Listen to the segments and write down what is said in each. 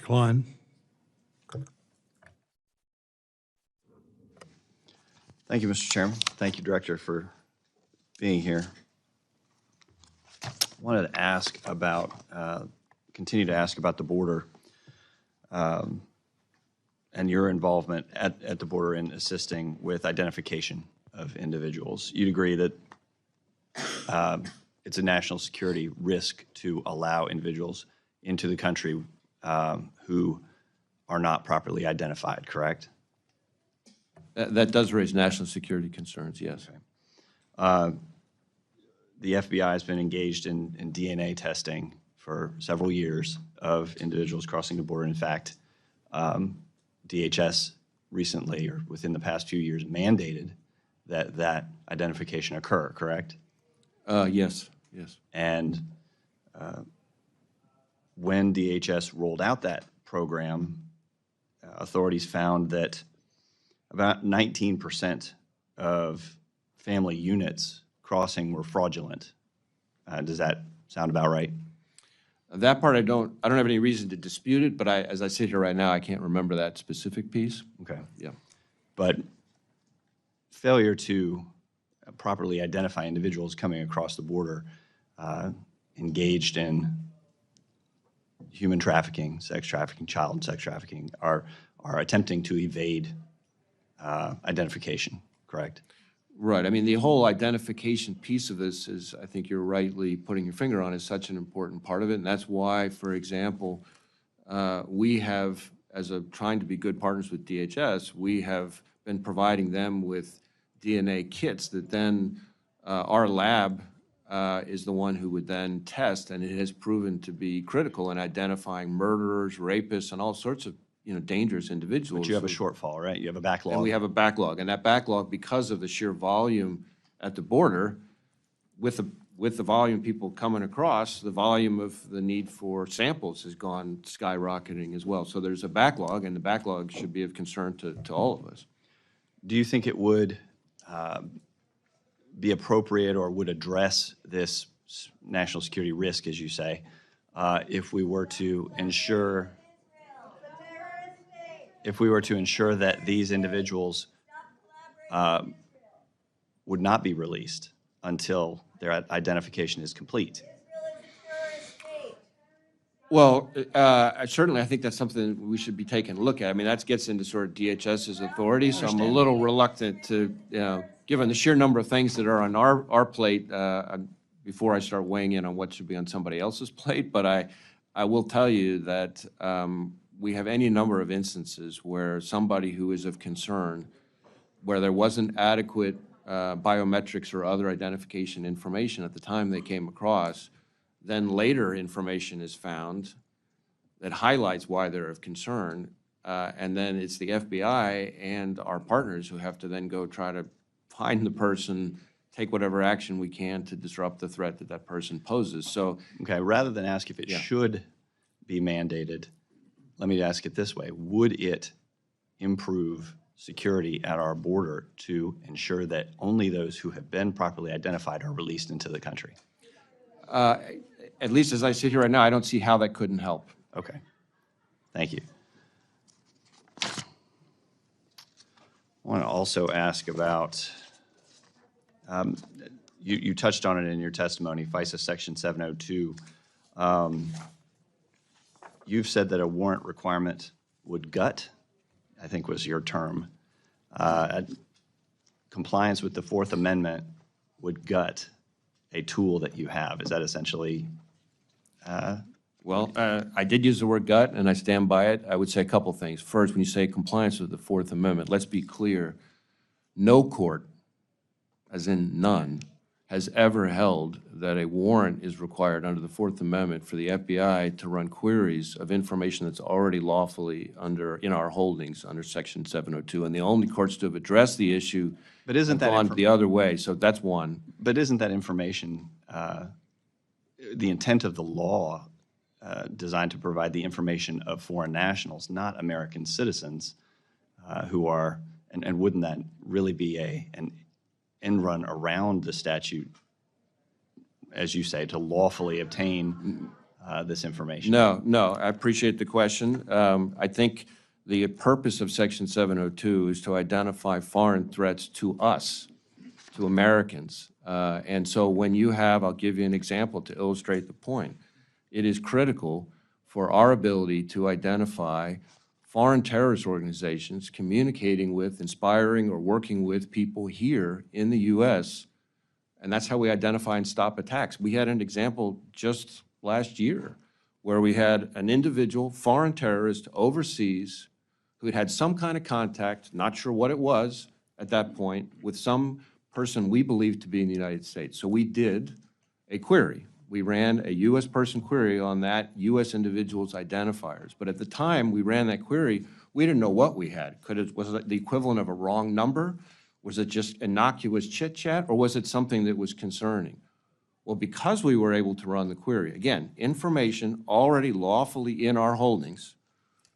Cline. Thank you, Mr. Chairman. Thank you, Director, for being here. I wanted to ask about, continue to ask about the border and your involvement at the border in assisting with identification of individuals. You'd agree that it's a national security risk to allow individuals into the country who are not properly identified, correct? That does raise national security concerns, yes. Okay. The FBI has been engaged in DNA testing for several years of individuals crossing the border. In fact, DHS recently, or within the past few years, mandated that identification occur, correct? Yes. And when DHS rolled out that program, authorities found that about 19% of family units crossing were fraudulent. Does that sound about right? That part I don't have any reason to dispute it, but as I sit here right now, I can't remember that specific piece. Okay. Yeah. But failure to properly identify individuals coming across the border engaged in human trafficking, sex trafficking, child sex trafficking are attempting to evade identification, correct? Right. I mean, the whole identification piece of this is, I think you're rightly putting your finger on, is such an important part of it. And that's why, for example, we have, as a trying to be good partners with DHS, we have been providing them with DNA kits that then our lab is the one who would then test, and it has proven to be critical in identifying murderers, rapists, and all sorts of dangerous individuals. But you have a shortfall, right? You have a backlog. And we have a backlog, and that backlog, because of the sheer volume at the border, with the volume people coming across, the volume of the need for samples has gone skyrocketing as well. So there's a backlog, and the backlog should be of concern to all of us. Do you think it would be appropriate or would address this national security risk, as you say, if we were to ensure that these individuals would not be released until their identification is complete? Well, certainly I think that's something we should be taking a look at. I mean, that gets into sort of DHS's authority, so I'm a little reluctant to, given the sheer number of things that are on our plate, before I start weighing in on what should be on somebody else's plate. But I will tell you that we have any number of instances where somebody who is of concern, where there wasn't adequate biometrics or other identification information at the time they came across, then later information is found that highlights why they're of concern, and then it's the FBI and our partners who have to then go try to find the person, take whatever action we can to disrupt the threat that person poses. So, okay, rather than ask if it should be mandated, let me ask it this way. Would it improve security at our border to ensure that only those who have been properly identified are released into the country? at least as I sit here right now, I don't see how that couldn't help. Okay. Thank you. I want to also ask about, you touched on it in your testimony, FISA Section 702. You've said that a warrant requirement would gut, I think was your term, compliance with the Fourth Amendment would gut a tool that you have. Is that essentially? Well, I did use the word gut, and I stand by it. I would say a couple things. First, when you say compliance with the Fourth Amendment, let's be clear. No court, as in none, has ever held that a warrant is required under the Fourth Amendment for the FBI to run queries of information that's already lawfully in our holdings under Section 702. And the only courts to have addressed the issue But isn't have that gone the other way. So that's one. But isn't that information, the intent of the law designed to provide the information of foreign nationals, not American citizens who are, and wouldn't that really be an end run around the statute, as you say, to lawfully obtain this information? No, I appreciate the question. I think the purpose of Section 702 is to identify foreign threats to us, to Americans. And so when you have, I'll give you an example to illustrate the point. It is critical for our ability to identify foreign terrorist organizations communicating with, inspiring, or working with people here in the U.S., and that's how we identify and stop attacks. We had an example just last year where we had an individual foreign terrorist overseas who had some kind of contact, not sure what it was at that point, with some person we believed to be in the United States. So we did a query. We ran a U.S. person query on that U.S. individual's identifiers. But at the time we ran that query, we didn't know what we had. Was it the equivalent of a wrong number? Was it just innocuous chit-chat, or was it something that was concerning? Well, because we were able to run the query, again, information already lawfully in our holdings,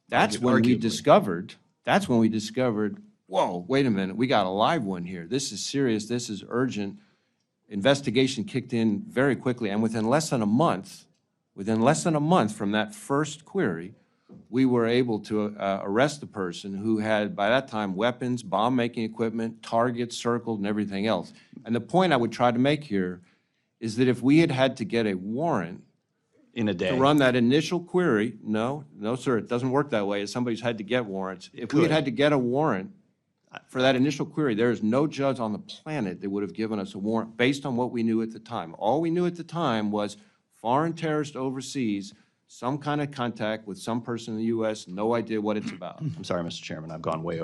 that's when we discovered, whoa, wait a minute, we got a live one here. This is serious, this is urgent. Investigation kicked in very quickly, and within less than a month from that first query, we were able to arrest the person who had, by that time, weapons, bomb-making equipment, targets circled, and everything else. And the point I would try to make here is that if we had had to get a warrant In a day? to run that initial query, no, sir, it doesn't work that way. Somebody's had to get warrants. If we had to get a warrant for that initial query, there is no judge on the planet that would have given us a warrant based on what we knew at the time. All we knew at the time was foreign terrorist overseas, some kind of contact with some person in the U.S., no idea what it's about. I'm sorry, Mr. Chairman, I've gone way